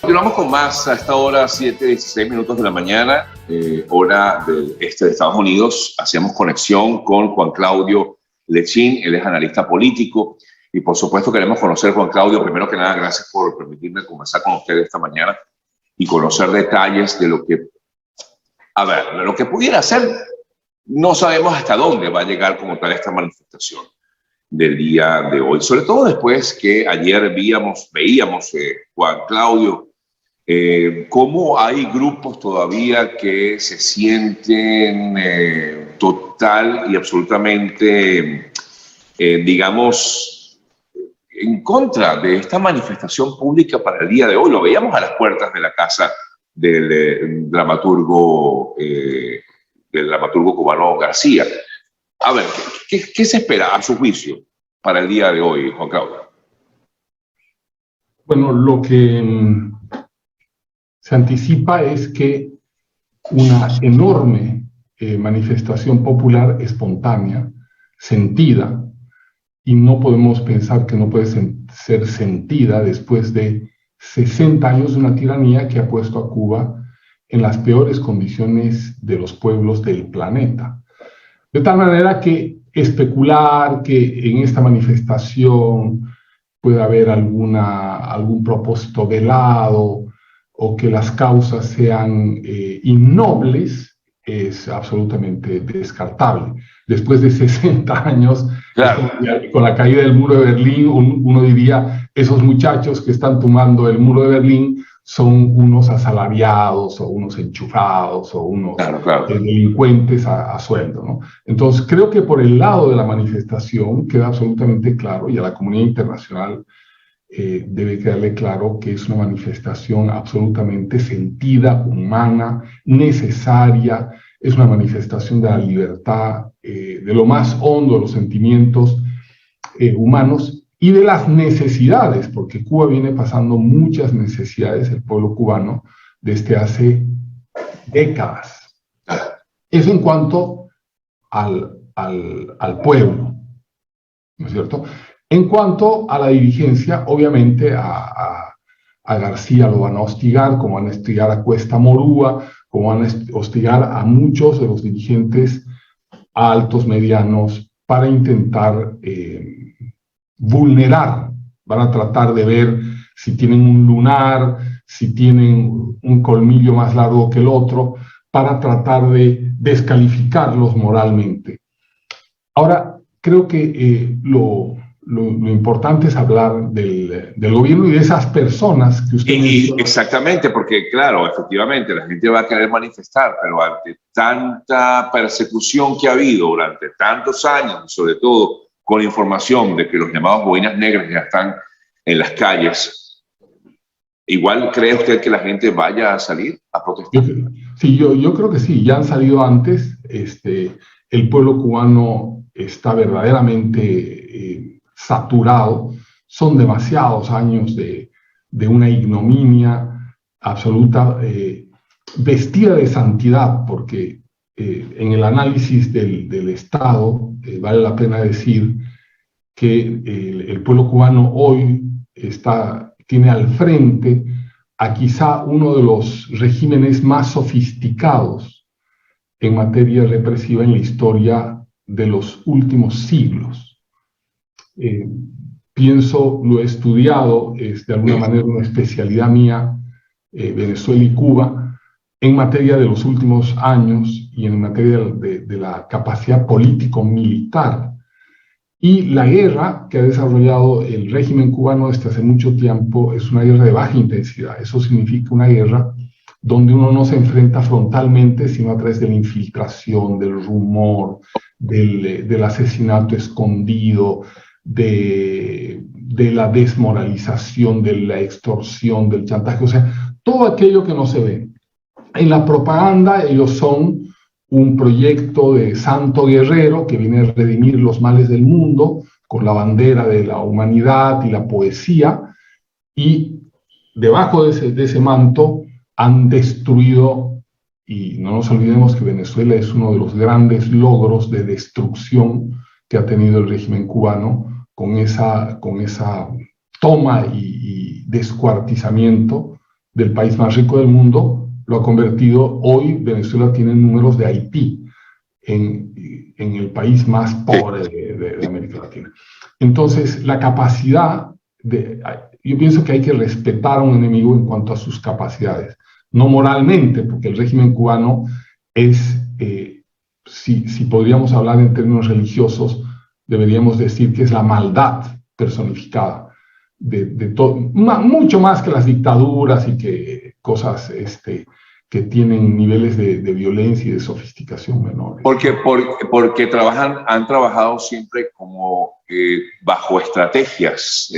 Continuamos con más a esta hora, 7:16 de la mañana, hora del este de Estados Unidos. Hacíamos conexión con Juan Claudio Lechín, él es analista político y por supuesto queremos conocer, Juan Claudio, primero que nada, gracias por permitirme conversar con ustedes esta mañana y conocer detalles de lo que, de lo que pudiera ser. No sabemos hasta dónde va a llegar como tal esta manifestación del día de hoy, sobre todo después que ayer veíamos, Juan Claudio, cómo hay grupos todavía que se sienten total y absolutamente, digamos, en contra de esta manifestación pública para el día de hoy. Lo veíamos a las puertas de la casa del dramaturgo cubano García. A ver, ¿qué se espera a su juicio para el día de hoy, Juan Claudio? Bueno, lo que se anticipa es que una enorme manifestación popular espontánea, sentida, y no podemos pensar que no puede ser sentida después de 60 años de una tiranía que ha puesto a Cuba en las peores condiciones de los pueblos del planeta. De tal manera que especular que en esta manifestación puede haber algún propósito velado o que las causas sean innobles es absolutamente descartable. Después de 60 años, claro, con la caída del muro de Berlín, uno diría, esos muchachos que están tumbando el muro de Berlín son unos asalariados o unos enchufados o unos delincuentes a sueldo, ¿no? Entonces, creo que por el lado de la manifestación queda absolutamente claro, y a la comunidad internacional debe quedarle claro que es una manifestación absolutamente sentida, humana, necesaria, es una manifestación de la libertad, de lo más hondo de los sentimientos humanos, y de las necesidades, porque Cuba viene pasando muchas necesidades, el pueblo cubano, desde hace décadas. Eso en cuanto al pueblo, ¿no es cierto? En cuanto a la dirigencia, obviamente a García lo van a hostigar, como van a hostigar a Cuesta Morúa, como van a hostigar a muchos de los dirigentes altos, medianos, para intentar vulnerar, van a tratar de ver si tienen un lunar, si tienen un colmillo más largo que el otro, para tratar de descalificarlos moralmente. Ahora, creo que lo importante es hablar del gobierno y de esas personas que usted menciona. Exactamente, porque claro, efectivamente, la gente va a querer manifestar, pero ante tanta persecución que ha habido durante tantos años, sobre todo con la información de que los llamados boinas negras ya están en las calles, ¿igual cree usted que la gente vaya a salir a protestar? Sí, yo creo que sí, ya han salido antes. El pueblo cubano está verdaderamente saturado. Son demasiados años de una ignominia absoluta, vestida de santidad, porque en el análisis del Estado vale la pena decir que el pueblo cubano hoy tiene al frente a quizá uno de los regímenes más sofisticados en materia represiva en la historia de los últimos siglos. Lo he estudiado, es de alguna manera una especialidad mía, Venezuela y Cuba, en materia de los últimos años y en materia de la capacidad político-militar. Y la guerra que ha desarrollado el régimen cubano desde hace mucho tiempo es una guerra de baja intensidad. Eso significa una guerra donde uno no se enfrenta frontalmente, sino a través de la infiltración, del rumor, del asesinato escondido, de la desmoralización, de la extorsión, del chantaje, o sea, todo aquello que no se ve. En la propaganda ellos son un proyecto de santo guerrero que viene a redimir los males del mundo con la bandera de la humanidad y la poesía, y debajo de ese manto han destruido, y no nos olvidemos que Venezuela es uno de los grandes logros de destrucción que ha tenido el régimen cubano con esa toma y descuartizamiento del país más rico del mundo, lo ha convertido, hoy Venezuela tiene números de Haití en el país más pobre de América Latina. Entonces, la capacidad yo pienso que hay que respetar a un enemigo en cuanto a sus capacidades, no moralmente, porque el régimen cubano es, si podríamos hablar en términos religiosos, deberíamos decir que es la maldad personificada, mucho más que las dictaduras y que cosas que tienen niveles de violencia y de sofisticación menores. Porque han trabajado siempre como bajo estrategias,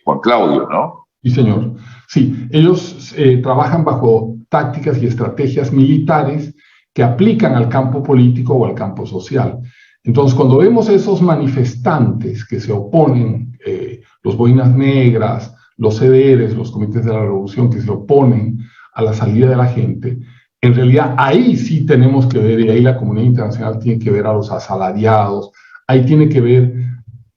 Juan Claudio, ¿no? Sí, señor. Sí, ellos trabajan bajo tácticas y estrategias militares que aplican al campo político o al campo social. Entonces, cuando vemos esos manifestantes que se oponen, los boinas negras, los CDRs, los comités de la revolución que se oponen a la salida de la gente, en realidad ahí sí tenemos que ver, y ahí la comunidad internacional tiene que ver a los asalariados, ahí tiene que ver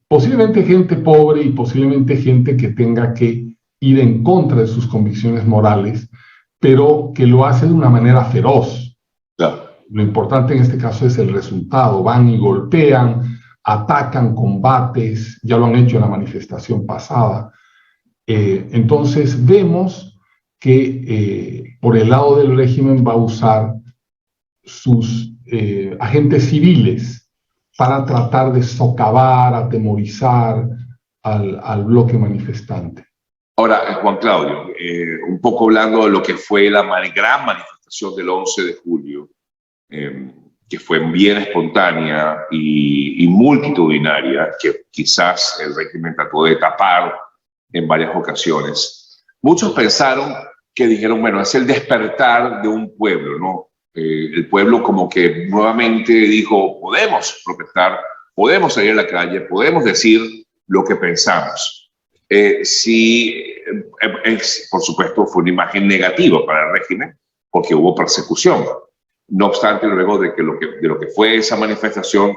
posiblemente gente pobre y posiblemente gente que tenga que ir en contra de sus convicciones morales, pero que lo hace de una manera feroz. Claro. Lo importante en este caso es el resultado. Van y golpean, atacan combates, ya lo han hecho en la manifestación pasada. Entonces vemos que por el lado del régimen va a usar sus agentes civiles para tratar de socavar, atemorizar al bloque manifestante. Ahora, Juan Claudio, un poco hablando de lo que fue la gran manifestación del 11 de julio, que fue bien espontánea y multitudinaria, que quizás el régimen trató de tapar en varias ocasiones. Muchos pensaron que dijeron, bueno, es el despertar de un pueblo, ¿no? El pueblo como que nuevamente dijo, podemos protestar, podemos salir a la calle, podemos decir lo que pensamos. Por supuesto, fue una imagen negativa para el régimen, porque hubo persecución. No obstante, luego de lo que fue esa manifestación,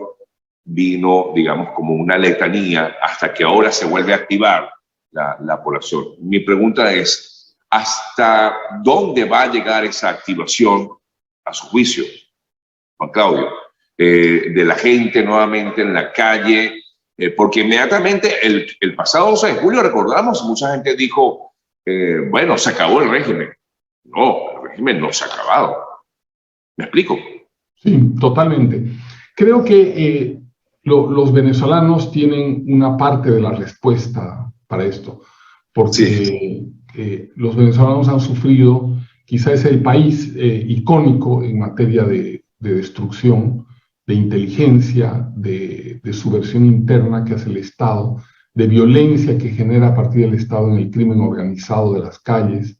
vino, digamos, como una letanía hasta que ahora se vuelve a activar la población. Mi pregunta es, ¿hasta dónde va a llegar esa activación, a su juicio, Juan Claudio, de la gente nuevamente en la calle? Porque inmediatamente el pasado 12 de julio, recordamos, mucha gente dijo, bueno, se acabó el régimen. No, el régimen no se ha acabado. ¿Me explico? Sí, totalmente. Creo que los venezolanos tienen una parte de la respuesta para esto, porque los venezolanos han sufrido, quizás es el país icónico en materia de destrucción, de inteligencia, de subversión interna que hace el Estado, de violencia que genera a partir del Estado en el crimen organizado de las calles.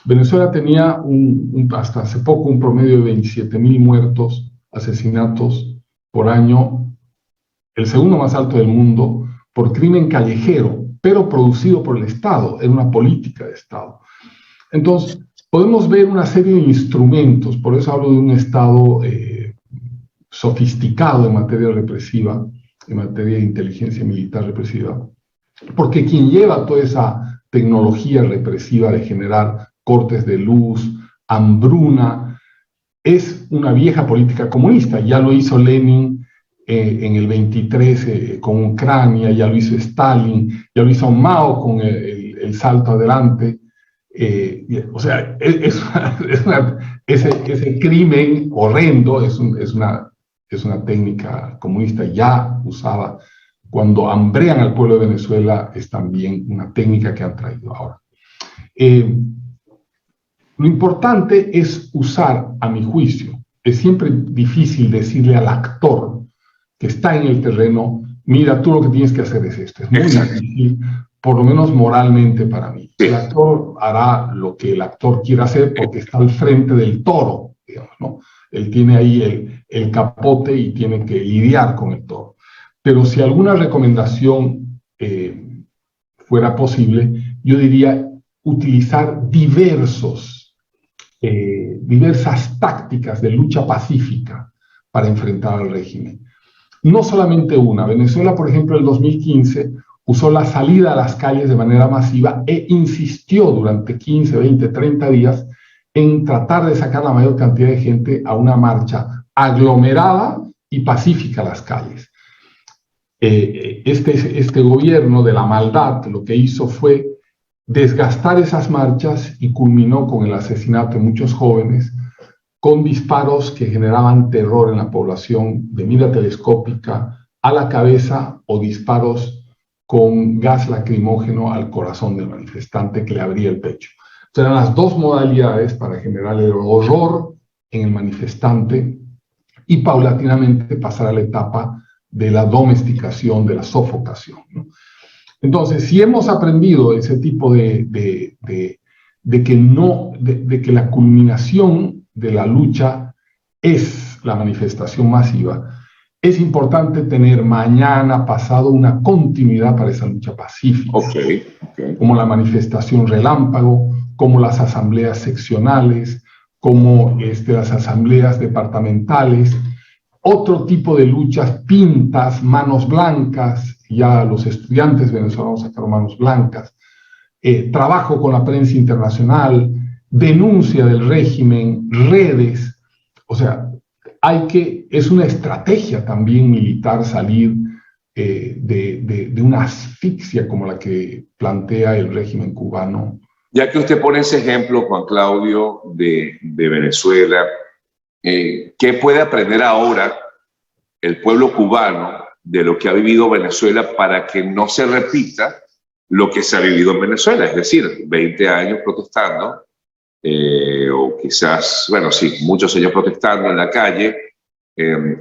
Venezuela tenía hasta hace poco un promedio de 27.000 muertos, asesinatos por año, el segundo más alto del mundo, por crimen callejero, pero producido por el Estado, en una política de Estado. Entonces, podemos ver una serie de instrumentos, por eso hablo de un Estado sofisticado en materia represiva, en materia de inteligencia militar represiva, porque quien lleva toda esa tecnología represiva de generar cortes de luz, hambruna, es una vieja política comunista. Ya lo hizo Lenin en el 23 con Ucrania, ya lo hizo Stalin, ya lo hizo Mao con el salto adelante. O sea, ese crimen horrendo es una técnica comunista ya usada. Cuando hambrean al pueblo de Venezuela es también una técnica que han traído ahora. Lo importante es usar, a mi juicio, es siempre difícil decirle al actor que está en el terreno, mira, tú lo que tienes que hacer es esto. Es muy difícil, por lo menos moralmente para mí. El actor hará lo que el actor quiera hacer porque está al frente del toro, digamos, ¿no? Él tiene ahí el capote y tiene que lidiar con el toro. Pero si alguna recomendación fuera posible, yo diría utilizar diversas tácticas de lucha pacífica para enfrentar al régimen. No solamente una. Venezuela, por ejemplo, en el 2015 usó la salida a las calles de manera masiva e insistió durante 15, 20, 30 días en tratar de sacar la mayor cantidad de gente a una marcha aglomerada y pacífica a las calles. Este gobierno de la maldad lo que hizo fue desgastar esas marchas y culminó con el asesinato de muchos jóvenes, con disparos que generaban terror en la población de mira telescópica a la cabeza o disparos con gas lacrimógeno al corazón del manifestante que le abría el pecho. Entonces, eran las dos modalidades para generar el horror en el manifestante y paulatinamente pasar a la etapa de la domesticación, de la sofocación, ¿no? Entonces, si hemos aprendido ese tipo de que la culminación de la lucha es la manifestación masiva, es importante tener mañana, pasado, una continuidad para esa lucha pacífica. Como la manifestación relámpago, como las asambleas seccionales, como las asambleas departamentales, otro tipo de luchas, pintas, manos blancas, ya los estudiantes venezolanos sacaron manos blancas, trabajo con la prensa internacional, denuncia del régimen, redes, o sea, es una estrategia también militar salir de una asfixia como la que plantea el régimen cubano. Ya que usted pone ese ejemplo, Juan Claudio, de Venezuela, ¿qué puede aprender ahora el pueblo cubano de lo que ha vivido Venezuela para que no se repita lo que se ha vivido en Venezuela? Es decir, 20 años protestando, o quizás, bueno, sí, muchos años protestando en la calle,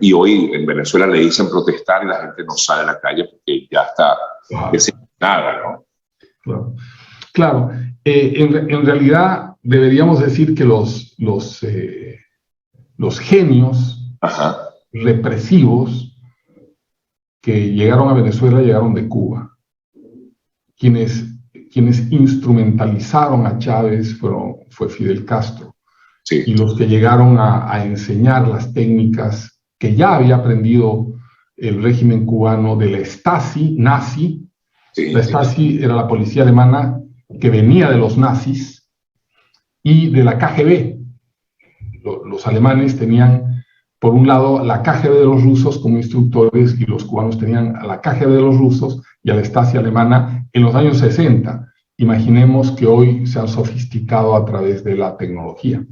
y hoy en Venezuela le dicen protestar y la gente no sale a la calle porque ya está designada, ¿no? Claro. Claro. En realidad deberíamos decir que los genios represivos que llegaron a Venezuela llegaron de Cuba. Quienes instrumentalizaron a Chávez fue Fidel Castro. Sí. Y los que llegaron a enseñar las técnicas que ya había aprendido el régimen cubano de la Stasi nazi. Sí, la Stasi era la policía alemana que venía de los nazis, y de la KGB. Los alemanes tenían, por un lado, la KGB de los rusos como instructores, y los cubanos tenían a la KGB de los rusos y a la Stasi alemana en los años 60. Imaginemos que hoy se han sofisticado a través de la tecnología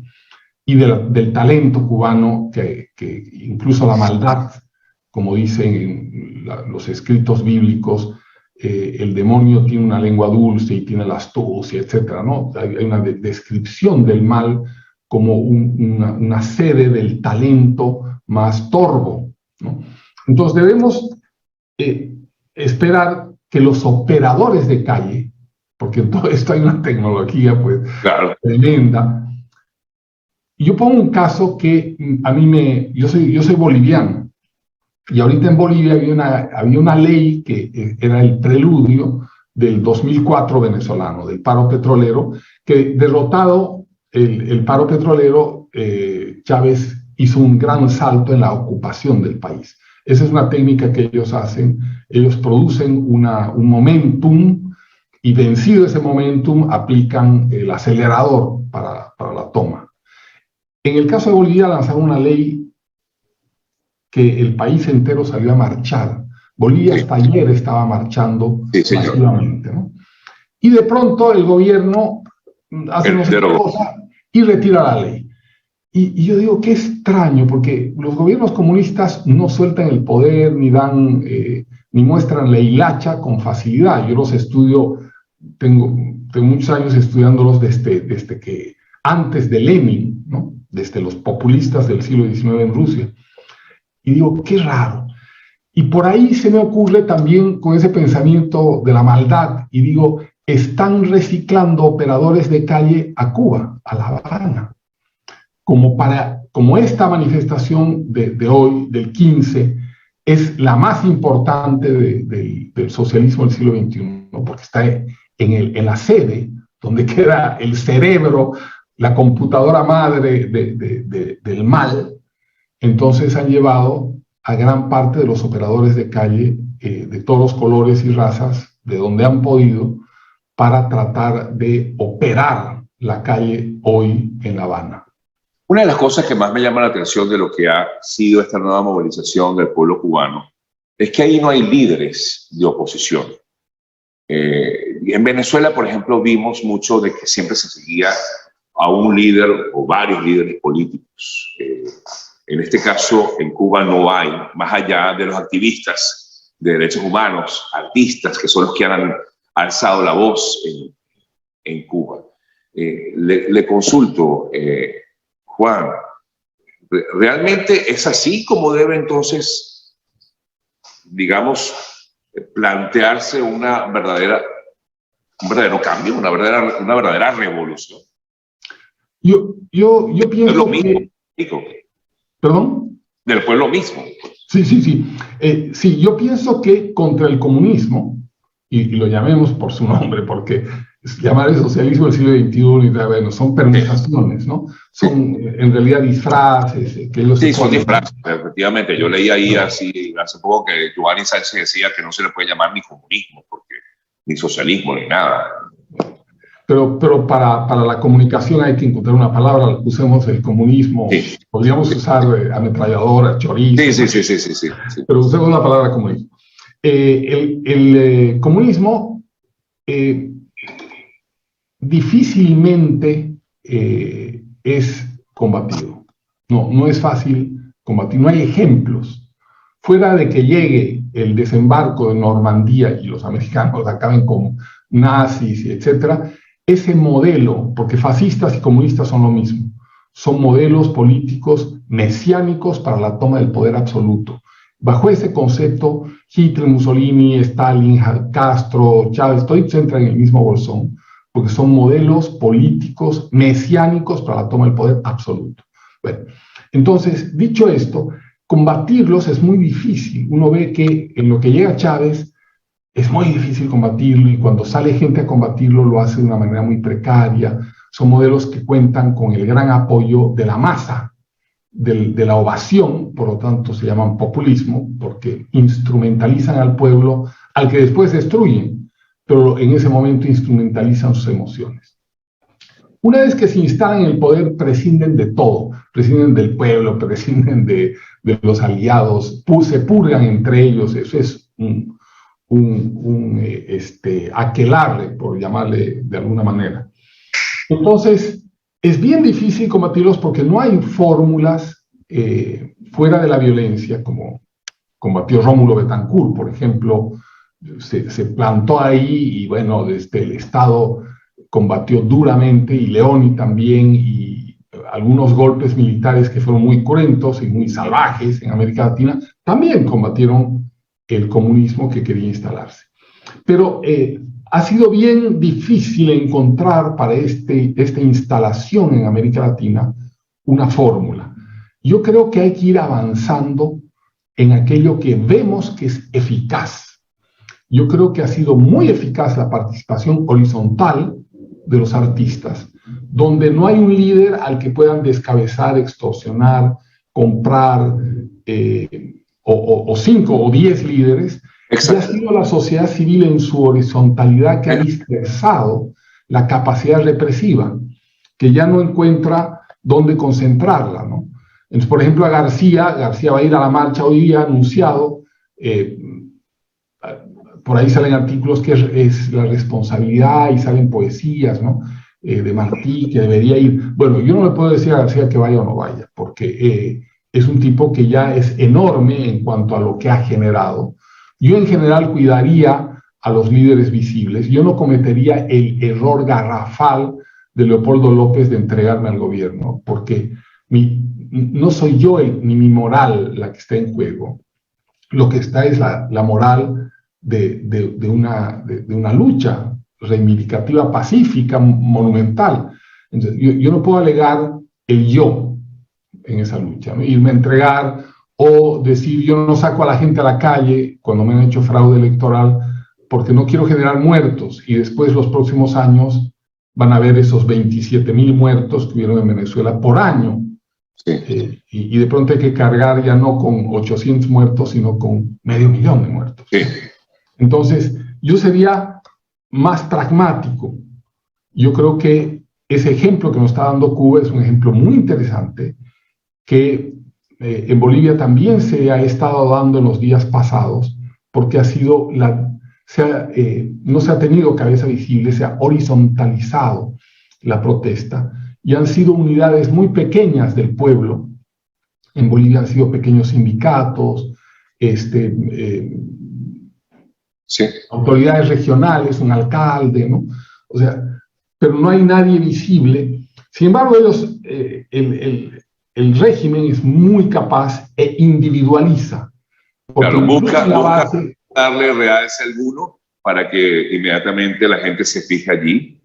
y del talento cubano, que incluso la maldad, como dicen los escritos bíblicos, el demonio tiene una lengua dulce y tiene la astucia, etc., ¿no? Hay una descripción del mal como una sede del talento más torvo, ¿no? Entonces debemos esperar que los operadores de calle, porque en todo esto hay una tecnología pues tremenda. Yo pongo un caso que a mí yo soy boliviano, y ahorita en Bolivia había una ley que era el preludio del 2004 venezolano, del paro petrolero, que derrotado el paro petrolero, Chávez hizo un gran salto en la ocupación del país. Esa es una técnica que ellos hacen. Ellos producen un momentum, y vencido ese momentum aplican el acelerador para la toma. En el caso de Bolivia lanzaron una ley que el país entero salió a marchar. Bolivia hasta ayer estaba marchando masivamente, ¿no? Y de pronto el gobierno hace no sé qué cosa y retira la ley. Y yo digo, qué extraño, porque los gobiernos comunistas no sueltan el poder, ni muestran la hilacha con facilidad. Yo los estudio, tengo muchos años estudiándolos desde que antes de Lenin, ¿no? Desde los populistas del siglo XIX en Rusia. Y digo, qué raro. Y por ahí se me ocurre también con ese pensamiento de la maldad, y digo, están reciclando operadores de calle a Cuba, a La Habana, como esta manifestación de hoy, del 15, es la más importante del socialismo del siglo XXI, ¿no? Porque está en la sede, donde queda el cerebro, la computadora madre del mal. Entonces han llevado a gran parte de los operadores de calle, de todos los colores y razas, de donde han podido, para tratar de operar la calle hoy en La Habana. Una de las cosas que más me llama la atención de lo que ha sido esta nueva movilización del pueblo cubano es que ahí no hay líderes de oposición. En Venezuela, por ejemplo, vimos mucho de que siempre se seguía a un líder o varios líderes políticos. En este caso, en Cuba no hay, más allá de los activistas de derechos humanos, artistas, que son los que han alzado la voz en Cuba. Le consulto, Juan, ¿realmente es así como debe entonces, digamos, plantearse un verdadero cambio, una verdadera revolución? Yo pienso lo mismo, que... ¿Perdón? Del pueblo mismo. Sí. Sí, yo pienso que contra el comunismo, y lo llamemos por su nombre, porque llamar el socialismo del siglo XXI, bueno, son permutaciones, ¿no? Son en realidad disfraces. Sí, son disfraces, efectivamente. Yo leí ahí así hace poco que Giovanni Sánchez decía que no se le puede llamar ni comunismo, ni socialismo, ni nada. Pero para la comunicación hay que encontrar una palabra, usemos el comunismo, sí. Podríamos usar ametralladora, chorizo. Sí. Pero usemos la palabra comunismo. El comunismo difícilmente es combatido. No es fácil combatir, no hay ejemplos. Fuera de que llegue el desembarco de Normandía y los americanos acaben con nazis, etcétera, ese modelo, porque fascistas y comunistas son lo mismo, son modelos políticos mesiánicos para la toma del poder absoluto. Bajo ese concepto, Hitler, Mussolini, Stalin, Castro, Chávez, todos entran en el mismo bolsón, porque son modelos políticos mesiánicos para la toma del poder absoluto. Bueno, entonces, dicho esto, combatirlos es muy difícil. Uno ve que en lo que llega Chávez es muy difícil combatirlo, y cuando sale gente a combatirlo lo hace de una manera muy precaria. Son modelos que cuentan con el gran apoyo de la masa, de la ovación, por lo tanto se llaman populismo, porque instrumentalizan al pueblo, al que después destruyen, pero en ese momento instrumentalizan sus emociones. Una vez que se instalan en el poder, prescinden de todo, prescinden del pueblo, prescinden de los aliados, se purgan entre ellos. Eso es un aquelarre, por llamarle de alguna manera. Entonces, es bien difícil combatirlos porque no hay fórmulas fuera de la violencia, como combatió Rómulo Betancourt, por ejemplo. Se plantó ahí y, bueno, desde el Estado combatió duramente, y Leoni también, y algunos golpes militares que fueron muy cruentos y muy salvajes en América Latina también combatieron el comunismo que quería instalarse. Pero ha sido bien difícil encontrar para esta instalación en América Latina una fórmula. Yo creo que hay que ir avanzando en aquello que vemos que es eficaz. Yo creo que ha sido muy eficaz la participación horizontal de los artistas, donde no hay un líder al que puedan descabezar, extorsionar, comprar, o 5 o 10 líderes. Y ha sido la sociedad civil en su horizontalidad que ha dispersado la capacidad represiva, que ya no encuentra dónde concentrarla, ¿no? Entonces, por ejemplo, García va a ir a la marcha hoy día, anunciado. Por ahí salen artículos que es la responsabilidad, y salen poesías, ¿no? De Martí, que debería ir. Bueno, yo no le puedo decir a García que vaya o no vaya, porque es un tipo que ya es enorme en cuanto a lo que ha generado. Yo en general cuidaría a los líderes visibles. Yo no cometería el error garrafal de Leopoldo López de entregarme al gobierno, porque no soy yo ni mi moral la que está en juego. Lo que está es la moral de una lucha reivindicativa, pacífica, monumental. Entonces, yo no puedo alegar el yo en esa lucha, ¿no? Irme a entregar o decir yo no saco a la gente a la calle cuando me han hecho fraude electoral porque no quiero generar muertos, y después los próximos años van a haber esos 27,000 muertos que hubieron en Venezuela por año. Sí. Y de pronto hay que cargar ya no con 800 muertos, sino con 500,000 de muertos. Sí. Entonces, Yo sería más pragmático. Yo creo que ese ejemplo que nos está dando Cuba es un ejemplo muy interesante que en Bolivia también se ha estado dando en los días pasados, porque no se ha tenido cabeza visible, se ha horizontalizado la protesta y han sido unidades muy pequeñas del pueblo. En Bolivia han sido pequeños sindicatos, autoridades regionales, un alcalde, ¿no? O sea, pero no hay nadie visible. Sin embargo, ellos, el régimen es muy capaz e individualiza. Claro, busca darle realce a alguno para que inmediatamente la gente se fije allí.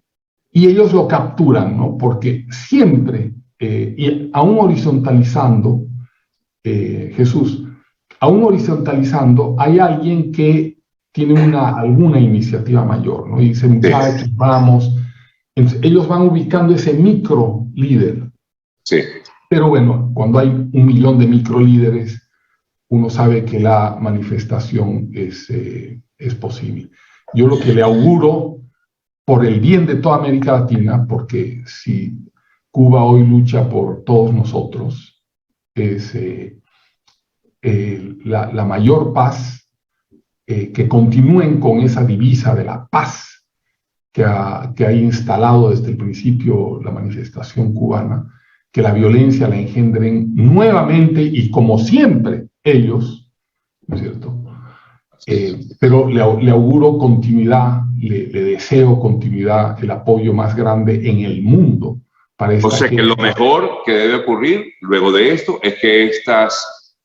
Y ellos lo capturan, ¿no? Porque siempre, y aún horizontalizando, Jesús, aún horizontalizando, hay alguien que tiene alguna iniciativa mayor, ¿no? Y dice, muchachos, vamos. Entonces, ellos van ubicando ese micro líder. Sí. Pero bueno, cuando hay 1 millón de micro líderes, uno sabe que la manifestación es posible. Yo lo que le auguro, por el bien de toda América Latina, porque si Cuba hoy lucha por todos nosotros, es la mayor paz, que continúen con esa divisa de la paz que ha instalado desde el principio la manifestación cubana, que la violencia la engendren nuevamente y como siempre ellos, ¿no es cierto? Pero le auguro continuidad, le deseo continuidad, el apoyo más grande en el mundo. O sea que lo mejor que debe ocurrir luego de esto es que estas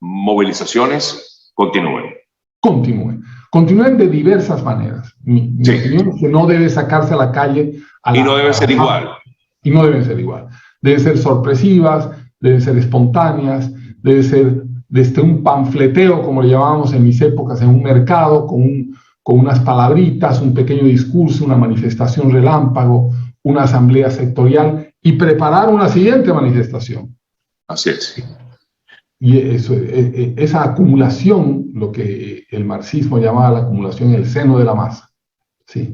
movilizaciones continúen. Continúen de diversas maneras. Mi opinión es que no debe sacarse a la calle. Y no deben ser igual. Y no deben ser igual. Deben ser sorpresivas, deben ser espontáneas, debe ser desde un panfleteo, como le llamábamos en mis épocas, en un mercado, con unas palabritas, un pequeño discurso, una manifestación relámpago, una asamblea sectorial y preparar una siguiente manifestación. Así es. Y esa acumulación, lo que el marxismo llamaba la acumulación en el seno de la masa. Sí.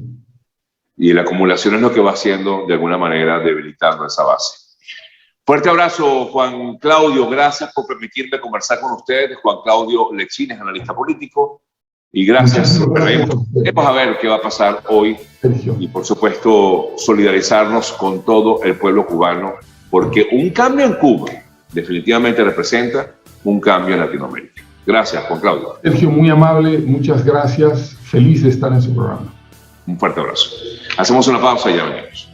Y la acumulación es lo que va haciendo, de alguna manera, debilitando esa base. Fuerte abrazo, Juan Claudio. Gracias por permitirme conversar con ustedes. Juan Claudio Lechín es analista político. Y gracias. Vamos a ver qué va a pasar hoy. Sergio. Y, por supuesto, solidarizarnos con todo el pueblo cubano, porque un cambio en Cuba definitivamente representa un cambio en Latinoamérica. Gracias, Juan Claudio. Sergio, muy amable. Muchas gracias. Feliz de estar en su programa. Un fuerte abrazo. Hacemos una pausa y ya venimos.